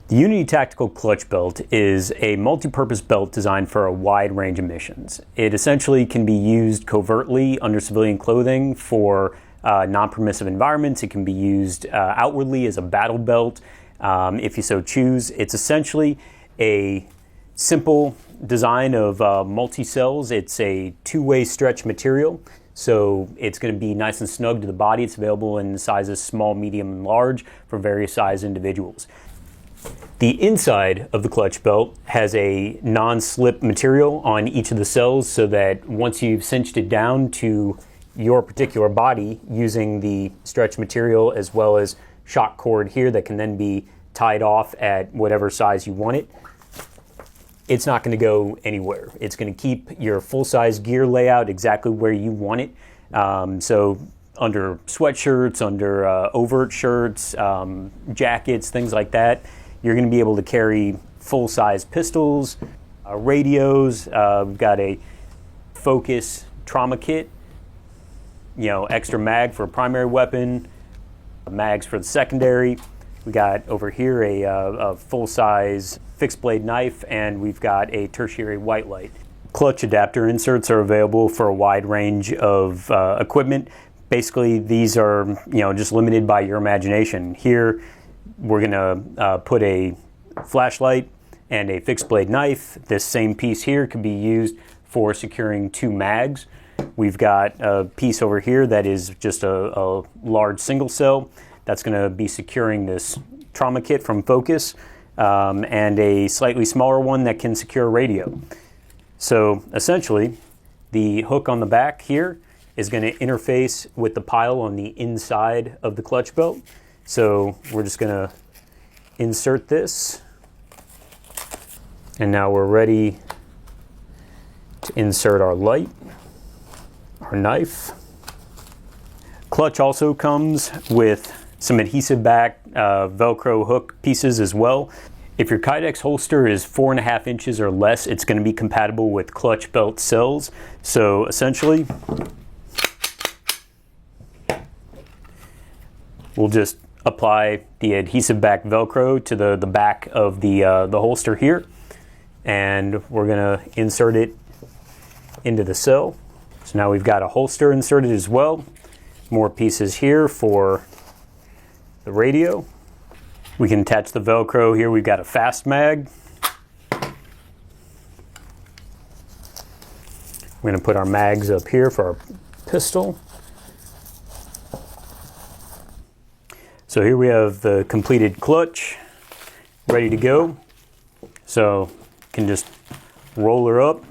The Unity Tactical Clutch Belt is a multi-purpose belt designed for a wide range of missions. It essentially can be used covertly under civilian clothing for non-permissive environments. It can be used outwardly as a battle belt if you so choose. It's essentially a simple design of multi-cells. It's a two-way stretch material, so it's going to be nice and snug to the body. It's available in sizes small, medium, and large for various size individuals. The inside of the clutch belt has a non-slip material on each of the cells so that once you've cinched it down to your particular body using the stretch material as well as shock cord here that can then be tied off at whatever size you want it, it's not going to go anywhere. It's going to keep your full-size gear layout exactly where you want it. So under sweatshirts, under overt shirts, jackets, things like that, you're going to be able to carry full-size pistols, radios. We've got a Focus trauma kit, extra mag for a primary weapon, mags for the secondary. We got over here a full-size fixed blade knife, and we've got a tertiary white light. Clutch adapter inserts are available for a wide range of equipment. Basically, these are just limited by your imagination. Here, we're going to put a flashlight and a fixed blade knife. This same piece here could be used for securing two mags. We've got a piece over here that is just a large single cell that's going to be securing this trauma kit from Focus, and a slightly smaller one that can secure a radio. So essentially, the hook on the back here is going to interface with the pile on the inside of the clutch belt. So we're just going to insert this, and now we're ready to insert our light, our knife. Clutch also comes with some adhesive back Velcro hook pieces as well. If your Kydex holster is 4.5 inches or less, it's going to be compatible with clutch belt cells. So essentially, we'll just apply the adhesive back Velcro to the back of the holster here, and we're going to insert it into the cell. So now we've got a holster inserted as well. More pieces here for the radio. We can attach the Velcro here. We've got a fast mag. We're going to put our mags up here for our pistol. So here we have the completed clutch ready to go. So you can just roll her up.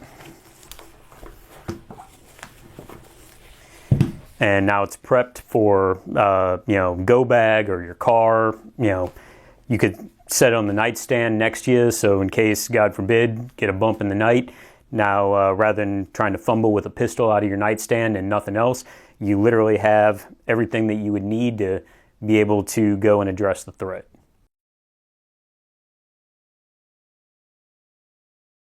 And now it's prepped for, go bag or your car. You could set it on the nightstand next to you, so in case, God forbid, get a bump in the night. Now, rather than trying to fumble with a pistol out of your nightstand and nothing else, you literally have everything that you would need to be able to go and address the threat.